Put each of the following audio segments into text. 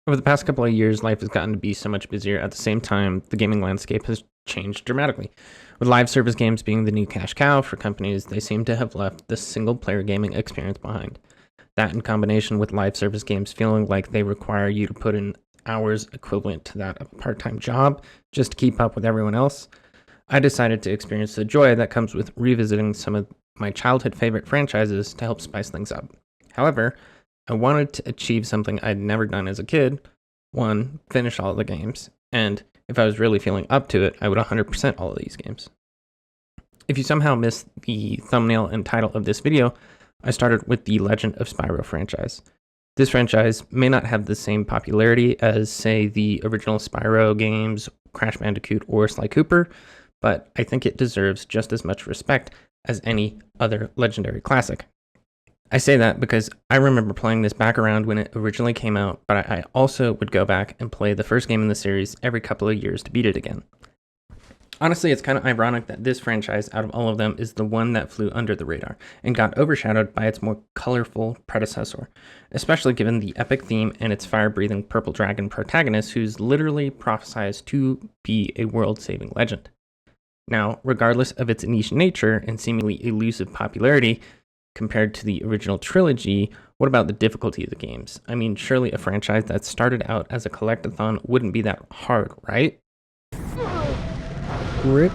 Over the past couple of years, life has gotten to be so much busier. At the same time, the gaming landscape has changed dramatically. With live service games being the new cash cow for companies, they seem to have left the single player gaming experience behind. That, in combination with live service games feeling like they require you to put in hours equivalent to that of a part time job just to keep up with everyone else, I decided to experience the joy that comes with revisiting some of my childhood favorite franchises to help spice things up. However, I wanted to achieve something I'd never done as a kid. One, finish all of the games, and if I was really feeling up to it, I would 100% all of these games. If you somehow missed the thumbnail and title of this video, I started with the Legend of Spyro franchise. This franchise may not have the same popularity as, say, the original Spyro games, Crash Bandicoot, or Sly Cooper, but I think it deserves just as much respect as any other legendary classic. I say that because I remember playing this back around when it originally came out, but I also would go back and play the first game in the series every couple of years to beat it again. Honestly, it's kind of ironic that this franchise, out of all of them, is the one that flew under the radar and got overshadowed by its more colorful predecessor, especially given the epic theme and its fire-breathing purple dragon protagonist who's literally prophesized to be a world-saving legend. Now, regardless of its niche nature and seemingly elusive popularity, compared to the original trilogy, what about the difficulty of the games? I mean, surely a franchise that started out as a collectathon wouldn't be that hard, right? Rip.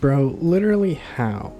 Bro, literally how?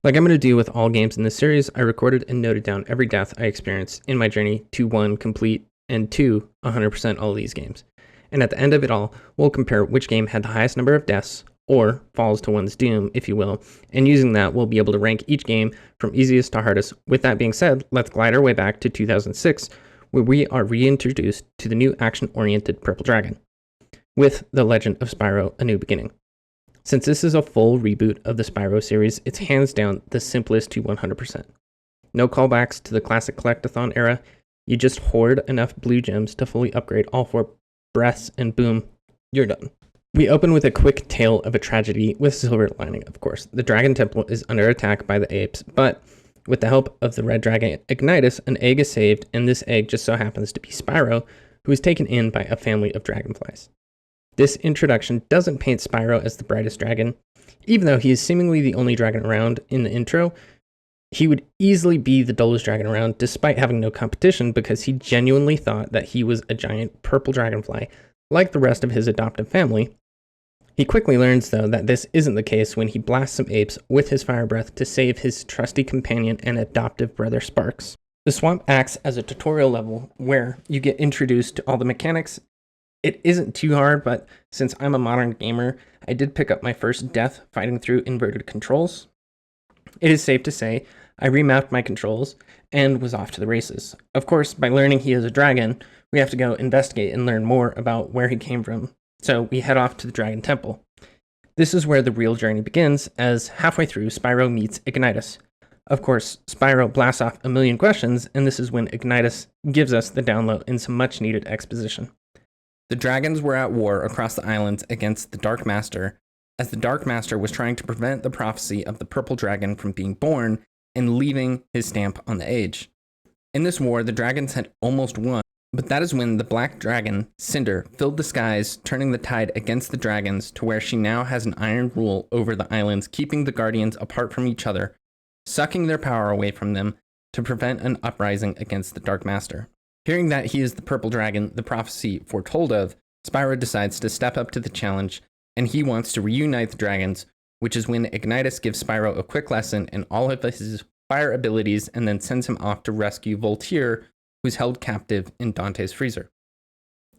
Like I'm going to do with all games in this series, I recorded and noted down every death I experienced in my journey to 1, complete, and 2, 100% all of these games. And at the end of it all, we'll compare which game had the highest number of deaths, or falls to one's doom, if you will, and using that, we'll be able to rank each game from easiest to hardest. With that being said, let's glide our way back to 2006, where we are reintroduced to the new action-oriented Purple Dragon, with The Legend of Spyro: A New Beginning. Since this is a full reboot of the Spyro series, it's hands down the simplest to 100%. No callbacks to the classic collectathon era, you just hoard enough blue gems to fully upgrade all 4 breaths and boom, you're done. We open with a quick tale of a tragedy with silver lining, of course. The Dragon Temple is under attack by the apes, but with the help of the red dragon Ignitus, an egg is saved, and this egg just so happens to be Spyro, who is taken in by a family of dragonflies. This introduction doesn't paint Spyro as the brightest dragon. Even though he is seemingly the only dragon around in the intro, he would easily be the dullest dragon around despite having no competition because he genuinely thought that he was a giant purple dragonfly, like the rest of his adoptive family. He quickly learns, though, that this isn't the case when he blasts some apes with his fire breath to save his trusty companion and adoptive brother Sparks. The swamp acts as a tutorial level where you get introduced to all the mechanics. It isn't too hard, but since I'm a modern gamer, I did pick up my first death fighting through inverted controls. It is safe to say I remapped my controls and was off to the races. Of course, by learning he is a dragon, we have to go investigate and learn more about where he came from. So we head off to the Dragon Temple. This is where the real journey begins, as halfway through, Spyro meets Ignitus. Of course, Spyro blasts off a million questions, and this is when Ignitus gives us the download and some much-needed exposition. The dragons were at war across the islands against the Dark Master, as the Dark Master was trying to prevent the prophecy of the Purple Dragon from being born and leaving his stamp on the age. In this war, the dragons had almost won, but that is when the Black Dragon, Cinder, filled the skies, turning the tide against the dragons to where she now has an iron rule over the islands, keeping the Guardians apart from each other, sucking their power away from them to prevent an uprising against the Dark Master. Hearing that he is the Purple Dragon the prophecy foretold of, Spyro decides to step up to the challenge, and he wants to reunite the dragons, which is when Ignitus gives Spyro a quick lesson in all of his fire abilities and then sends him off to rescue Voltaire, who's held captive in Dante's Freezer.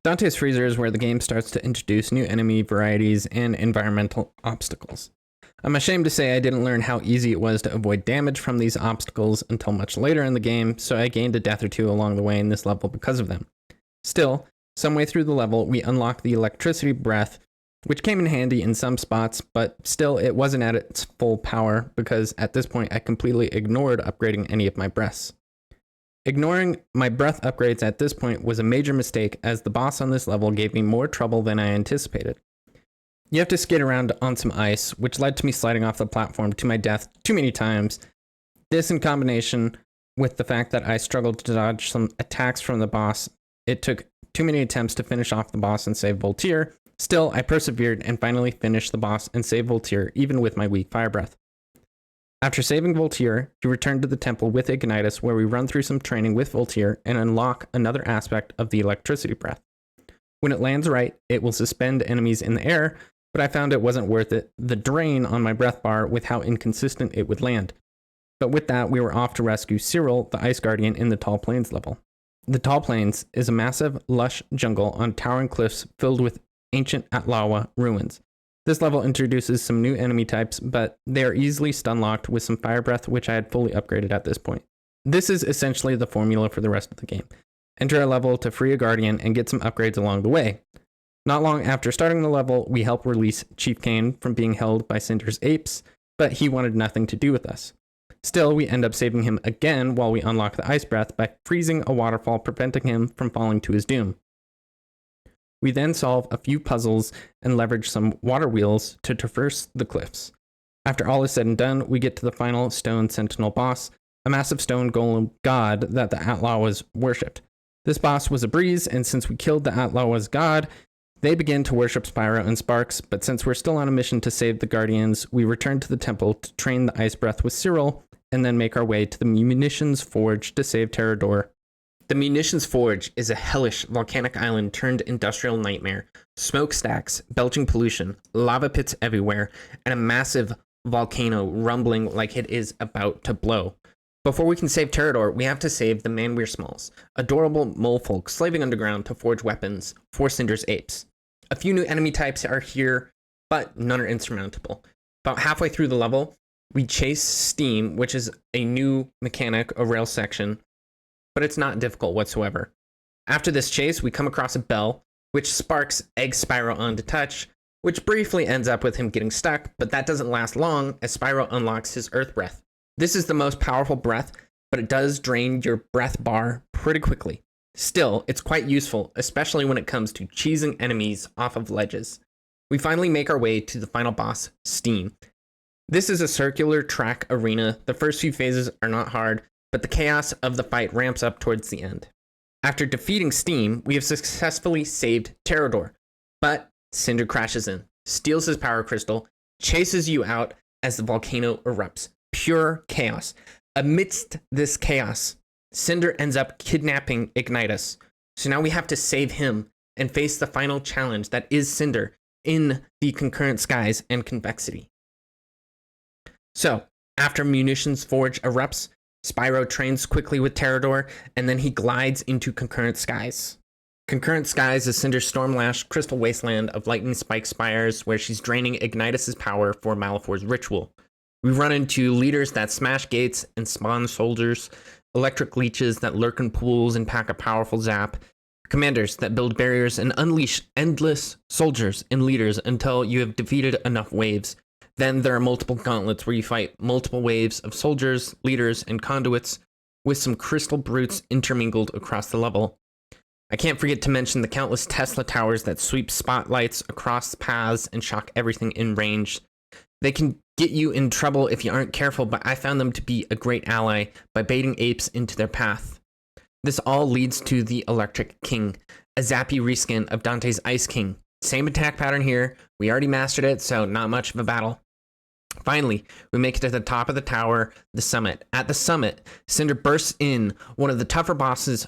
Dante's Freezer is where the game starts to introduce new enemy varieties and environmental obstacles. I'm ashamed to say I didn't learn how easy it was to avoid damage from these obstacles until much later in the game, so I gained a death or two along the way in this level because of them. Still, some way through the level, we unlock the electricity breath, which came in handy in some spots, but still it wasn't at its full power because at this point I completely ignored upgrading any of my breaths. Ignoring my breath upgrades at this point was a major mistake, as the boss on this level gave me more trouble than I anticipated. You have to skate around on some ice, which led to me sliding off the platform to my death too many times. This, in combination with the fact that I struggled to dodge some attacks from the boss, it took too many attempts to finish off the boss and save Voltaire. Still, I persevered and finally finished the boss and saved Voltaire, even with my weak fire breath. After saving Voltaire, you return to the temple with Ignitus, where we run through some training with Voltaire and unlock another aspect of the electricity breath. When it lands right, it will suspend enemies in the air, but I found it wasn't worth it, the drain on my breath bar with how inconsistent it would land. But with that, we were off to rescue Cyril, the Ice Guardian, in the Tall Plains level. The Tall Plains is a massive, lush jungle on towering cliffs filled with ancient Atlawa ruins. This level introduces some new enemy types, but they are easily stun-locked with some fire breath, which I had fully upgraded at this point. This is essentially the formula for the rest of the game. Enter a level to free a guardian and get some upgrades along the way. Not long after starting the level, we help release Chief Kane from being held by Cinder's apes, but he wanted nothing to do with us. Still, we end up saving him again while we unlock the ice breath by freezing a waterfall, preventing him from falling to his doom. We then solve a few puzzles and leverage some water wheels to traverse the cliffs. After all is said and done, we get to the final Stone Sentinel boss, a massive stone golem god that the Atlawas worshipped. This boss was a breeze, and since we killed the Atlawas god, they begin to worship Spyro and Sparks, but since we're still on a mission to save the Guardians, we return to the temple to train the ice breath with Cyril, and then make our way to the Munitions Forge to save Terrador. The Munitions Forge is a hellish volcanic island turned industrial nightmare. Smokestacks, belching pollution, lava pits everywhere, and a massive volcano rumbling like it is about to blow. Before we can save Terrador, we have to save the Manweir-Smalls, adorable mole folk slaving underground to forge weapons for Cinder's apes. A few new enemy types are here, but none are insurmountable. About halfway through the level, we chase Steam, which is a new mechanic, a rail section, but it's not difficult whatsoever. After this chase, we come across a bell, which Sparks eggs Spyro on to touch, which briefly ends up with him getting stuck, but that doesn't last long as Spyro unlocks his Earth Breath. This is the most powerful breath, but it does drain your breath bar pretty quickly. Still, it's quite useful, especially when it comes to cheesing enemies off of ledges. We finally make our way to the final boss, Steam. This is a circular track arena. The first few phases are not hard, but the chaos of the fight ramps up towards the end. After defeating Steam, we have successfully saved Terrador, but Cinder crashes in, steals his power crystal, chases you out as the volcano erupts. Pure chaos. Amidst this chaos, Cinder ends up kidnapping Ignitus. So now we have to save him and face the final challenge that is Cinder in the concurrent skies and convexity. So, after Munitions Forge erupts, Spyro trains quickly with Terrador, and then he glides into Concurrent Skies. Concurrent Skies is Cinder's storm-lashed crystal wasteland of lightning spike spires where she's draining Ignitus's power for Malefor's ritual. We run into leaders that smash gates and spawn soldiers, electric leeches that lurk in pools and pack a powerful zap, commanders that build barriers and unleash endless soldiers and leaders until you have defeated enough waves. Then there are multiple gauntlets where you fight multiple waves of soldiers, leaders, and conduits with some crystal brutes intermingled across the level. I can't forget to mention the countless Tesla towers that sweep spotlights across paths and shock everything in range. They can get you in trouble if you aren't careful, but I found them to be a great ally by baiting apes into their path. This all leads to the Electric King, a zappy reskin of Dante's Ice King. Same attack pattern here, we already mastered it, so not much of a battle. Finally, we make it to the top of the tower, the summit. At the summit, Cinder bursts in, one of the tougher bosses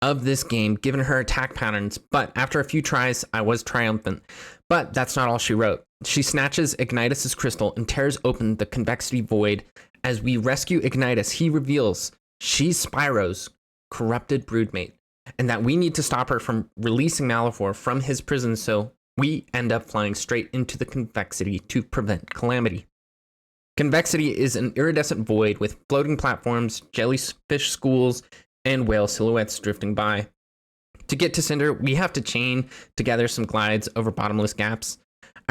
of this game, given her attack patterns, but after a few tries, I was triumphant. But that's not all she wrote. She snatches Ignitus's crystal and tears open the convexity void. As we rescue Ignitus, he reveals she's Spyro's corrupted broodmate, and that we need to stop her from releasing Malefor from his prison, so we end up flying straight into the convexity to prevent calamity. Convexity is an iridescent void with floating platforms, jellyfish schools, and whale silhouettes drifting by. To get to Cinder, we have to chain together some glides over bottomless gaps.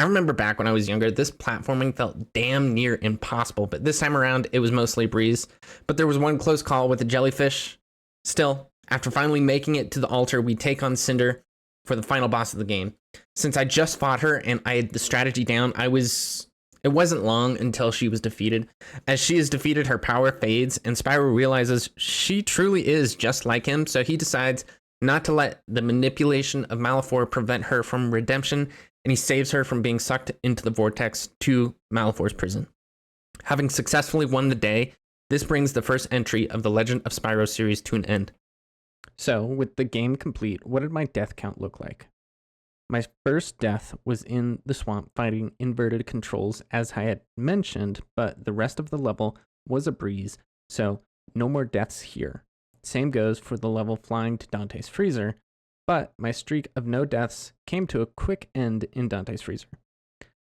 I remember back when I was younger, this platforming felt damn near impossible, but this time around, it was mostly a breeze. But there was one close call with the jellyfish. Still, after finally making it to the altar, we take on Cinder for the final boss of the game. Since I just fought her and I had the strategy down, it wasn't long until she was defeated. As she is defeated, her power fades, and Spyro realizes she truly is just like him, so he decides not to let the manipulation of Malefor prevent her from redemption, and he saves her from being sucked into the vortex to Malefor's prison. Having successfully won the day, this brings the first entry of the Legend of Spyro series to an end. So, with the game complete, what did my death count look like? My first death was in the swamp fighting inverted controls, as I had mentioned, but the rest of the level was a breeze, so no more deaths here. Same goes for the level flying to Dante's Freezer, but my streak of no deaths came to a quick end in Dante's Freezer.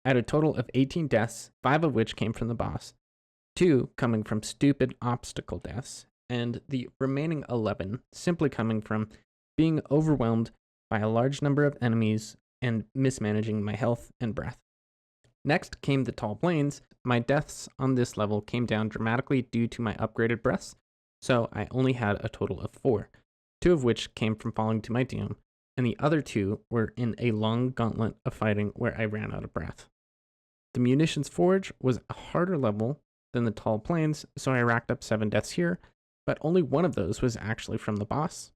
I had a total of 18 deaths, 5 of which came from the boss, 2 coming from stupid obstacle deaths, and the remaining 11 simply coming from being overwhelmed by a large number of enemies and mismanaging my health and breath. Next came the tall plains. My deaths on this level came down dramatically due to my upgraded breaths, so I only had a total of 4, 2 of which came from falling to my doom, and the other 2 were in a long gauntlet of fighting where I ran out of breath. The Munitions Forge was a harder level than the tall plains, so I racked up 7 deaths here, but only 1 of those was actually from the boss.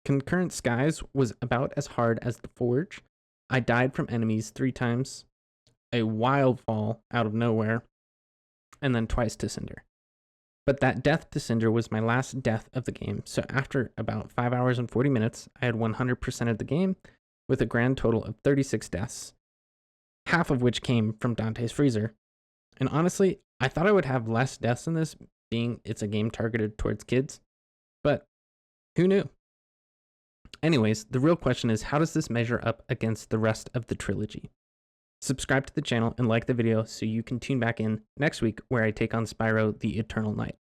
Concurrent Skies was about as hard as the Forge. I died from enemies 3 times, a wild fall out of nowhere, and then twice to Cinder. But that death to Cinder was my last death of the game, so after about 5 hours and 40 minutes, I had 100% of the game, with a grand total of 36 deaths, half of which came from Dante's Freezer. And honestly, I thought I would have less deaths in this, being it's a game targeted towards kids, but who knew? Anyways, the real question is, how does this measure up against the rest of the trilogy? Subscribe to the channel and like the video so you can tune back in next week where I take on Spyro the Eternal Knight.